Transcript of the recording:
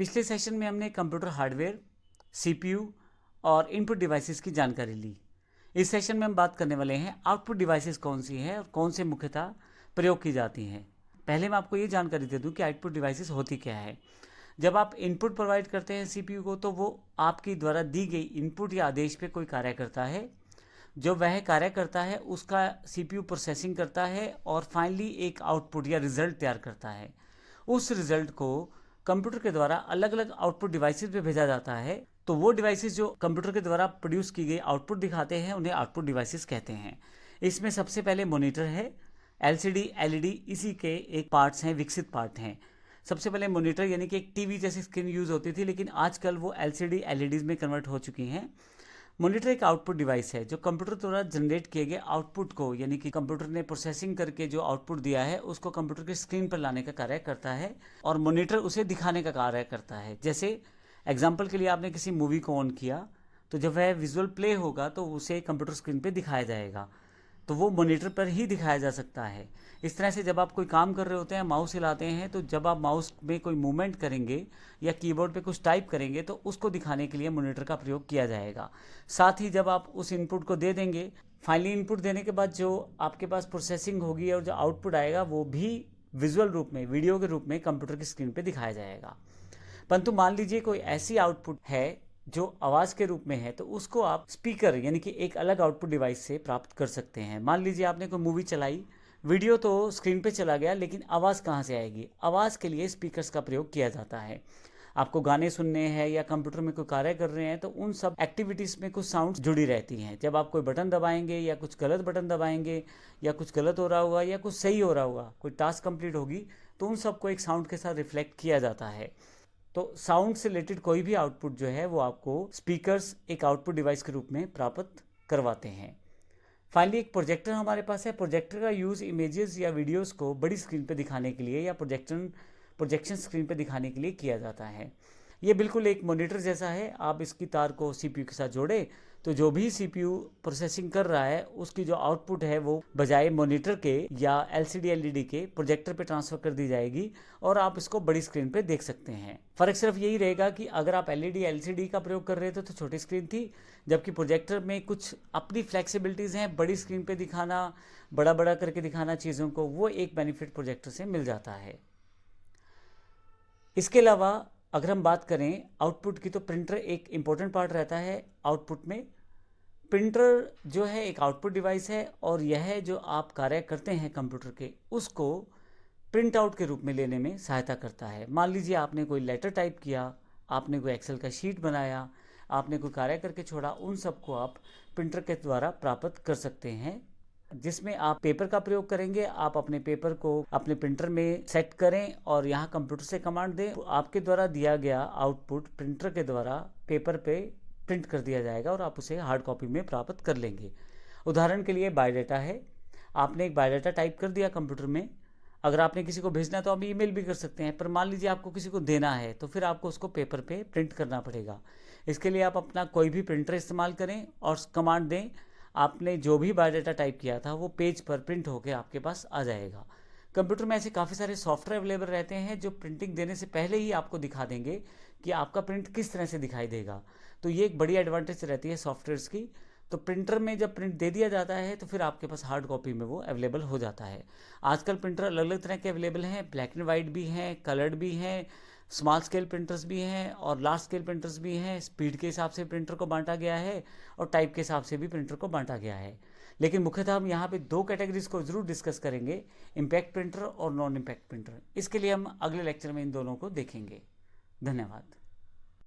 पिछले सेशन में हमने कंप्यूटर हार्डवेयर, सीपीयू और इनपुट डिवाइसेस की जानकारी ली। इस सेशन में हम बात करने वाले हैं आउटपुट डिवाइसेस कौन सी हैं और कौन से मुख्यतः प्रयोग की जाती हैं। पहले मैं आपको ये जानकारी दे दूं कि आउटपुट डिवाइसेस होती क्या है। जब आप इनपुट प्रोवाइड करते हैं सीपीयू को, तो वो आपकी द्वारा दी गई इनपुट या आदेश पे कोई कार्य करता है। जो वह कार्य करता है उसका सीपीयू प्रोसेसिंग करता है और फाइनली एक आउटपुट या रिजल्ट तैयार करता है। उस रिजल्ट को कंप्यूटर के द्वारा अलग अलग आउटपुट डिवाइसेस पे भेजा जाता है। तो वो डिवाइसेस जो कंप्यूटर के द्वारा प्रोड्यूस की गई आउटपुट दिखाते हैं उन्हें आउटपुट डिवाइसेस कहते हैं। इसमें सबसे पहले मॉनिटर है, एलसीडी, एलईडी इसी के एक पार्ट्स हैं, विकसित पार्ट हैं। सबसे पहले मॉनिटर यानी कि एक टीवी जैसी स्क्रीन यूज़ होती थी, लेकिन आजकल वो एलसीडी, एलईडीज में कन्वर्ट हो चुकी हैं। मॉनिटर एक आउटपुट डिवाइस है जो कंप्यूटर द्वारा जनरेट किए गए आउटपुट को, यानी कि कंप्यूटर ने प्रोसेसिंग करके जो आउटपुट दिया है उसको कंप्यूटर की स्क्रीन पर लाने का कार्य करता है और मॉनिटर उसे दिखाने का कार्य करता है। जैसे एग्जांपल के लिए आपने किसी मूवी को ऑन किया तो जब वह विजुअल प्ले होगा तो उसे कंप्यूटर स्क्रीन पे दिखाया जाएगा, तो वो मॉनिटर पर ही दिखाया जा सकता है। इस तरह से जब आप कोई काम कर रहे होते हैं, माउस हिलाते हैं, तो जब आप माउस में कोई मूवमेंट करेंगे या कीबोर्ड पे कुछ टाइप करेंगे तो उसको दिखाने के लिए मॉनिटर का प्रयोग किया जाएगा। साथ ही जब आप उस इनपुट को दे देंगे, फाइनली इनपुट देने के बाद जो आपके पास प्रोसेसिंग होगी और जो आउटपुट आएगा वो भी विजुअल रूप में, वीडियो के रूप में कंप्यूटर की स्क्रीन पर दिखाया जाएगा। परंतु मान लीजिए कोई ऐसी आउटपुट है जो आवाज़ के रूप में है, तो उसको आप स्पीकर यानी कि एक अलग आउटपुट डिवाइस से प्राप्त कर सकते हैं। मान लीजिए आपने कोई मूवी चलाई, वीडियो तो स्क्रीन पे चला गया, लेकिन आवाज़ कहाँ से आएगी? आवाज़ के लिए स्पीकर्स का प्रयोग किया जाता है। आपको गाने सुनने हैं या कंप्यूटर में कोई कार्य कर रहे हैं तो उन सब एक्टिविटीज़ में कुछ साउंड्स जुड़ी रहती हैं। जब आप कोई बटन दबाएंगे या कुछ गलत बटन दबाएंगे या कुछ गलत हो रहा होगा या कुछ सही हो रहा होगा, कोई टास्क कंप्लीट होगी, तो उन सबको एक साउंड के साथ रिफ्लेक्ट किया जाता है। तो साउंड से रिलेटेड कोई भी आउटपुट जो है वो आपको स्पीकर्स एक आउटपुट डिवाइस के रूप में प्राप्त करवाते हैं। फाइनली एक प्रोजेक्टर हमारे पास है। प्रोजेक्टर का यूज़ इमेजेस या वीडियोस को बड़ी स्क्रीन पे दिखाने के लिए या प्रोजेक्शन स्क्रीन पे दिखाने के लिए किया जाता है। ये बिल्कुल एक मॉनिटर जैसा है। आप इसकी तार को सीपीयू के साथ जोड़े तो जो भी सीपीयू प्रोसेसिंग कर रहा है उसकी जो आउटपुट है वो बजाय मॉनिटर के या एलसीडी एलईडी के प्रोजेक्टर पे ट्रांसफ़र कर दी जाएगी और आप इसको बड़ी स्क्रीन पे देख सकते हैं। फ़र्क सिर्फ यही रहेगा कि अगर आप एलईडी एलसीडी का प्रयोग कर रहे थे तो छोटी स्क्रीन थी, जबकि प्रोजेक्टर में कुछ अपनी फ्लेक्सिबिलिटीज़ हैं, बड़ी स्क्रीन पर दिखाना, बड़ा बड़ा करके दिखाना चीज़ों को, वो एक बेनिफिट प्रोजेक्टर से मिल जाता है। इसके अलावा अगर हम बात करें आउटपुट की, तो प्रिंटर एक इम्पोर्टेंट पार्ट रहता है आउटपुट में। प्रिंटर जो है एक आउटपुट डिवाइस है और यह जो आप कार्य करते हैं कंप्यूटर के, उसको प्रिंट आउट के रूप में लेने में सहायता करता है। मान लीजिए आपने कोई लेटर टाइप किया, आपने कोई एक्सेल का शीट बनाया, आपने कोई कार्य करके छोड़ा, उन सबको आप प्रिंटर के द्वारा प्राप्त कर सकते हैं। जिसमें आप पेपर का प्रयोग करेंगे, आप अपने पेपर को अपने प्रिंटर में सेट करें और यहाँ कंप्यूटर से कमांड दें, तो आपके द्वारा दिया गया आउटपुट प्रिंटर के द्वारा पेपर पे प्रिंट कर दिया जाएगा और आप उसे हार्ड कॉपी में प्राप्त कर लेंगे। उदाहरण के लिए बायोडाटा है, आपने एक बायोडाटा टाइप कर दिया कंप्यूटर में। अगर आपने किसी को भेजना है तो आप ईमेल भी कर सकते हैं, पर मान लीजिए आपको किसी को देना है तो फिर आपको उसको पेपर पे प्रिंट करना पड़ेगा। इसके लिए आप अपना कोई भी प्रिंटर इस्तेमाल करें और कमांड दें, आपने जो भी बायोडाटा टाइप किया था वो पेज पर प्रिंट होकर आपके पास आ जाएगा। कंप्यूटर में ऐसे काफ़ी सारे सॉफ्टवेयर अवेलेबल रहते हैं जो प्रिंटिंग देने से पहले ही आपको दिखा देंगे कि आपका प्रिंट किस तरह से दिखाई देगा। तो ये एक बड़ी एडवांटेज रहती है सॉफ्टवेयर्स की। तो प्रिंटर में जब प्रिंट दे दिया जाता है तो फिर आपके पास हार्ड कॉपी में वो अवेलेबल हो जाता है। आजकल प्रिंटर अलग अलग तरह के अवेलेबल हैं, ब्लैक एंड वाइट भी हैं, कलर्ड भी हैं, स्मॉल स्केल प्रिंटर्स भी हैं और लार्ज स्केल प्रिंटर्स भी हैं। स्पीड के हिसाब से प्रिंटर को बांटा गया है और टाइप के हिसाब से भी प्रिंटर को बांटा गया है। लेकिन मुख्यतः हम यहाँ पे दो कैटेगरीज को ज़रूर डिस्कस करेंगे, इम्पैक्ट प्रिंटर और नॉन इम्पैक्ट प्रिंटर। इसके लिए हम अगले लेक्चर में इन दोनों को देखेंगे। धन्यवाद।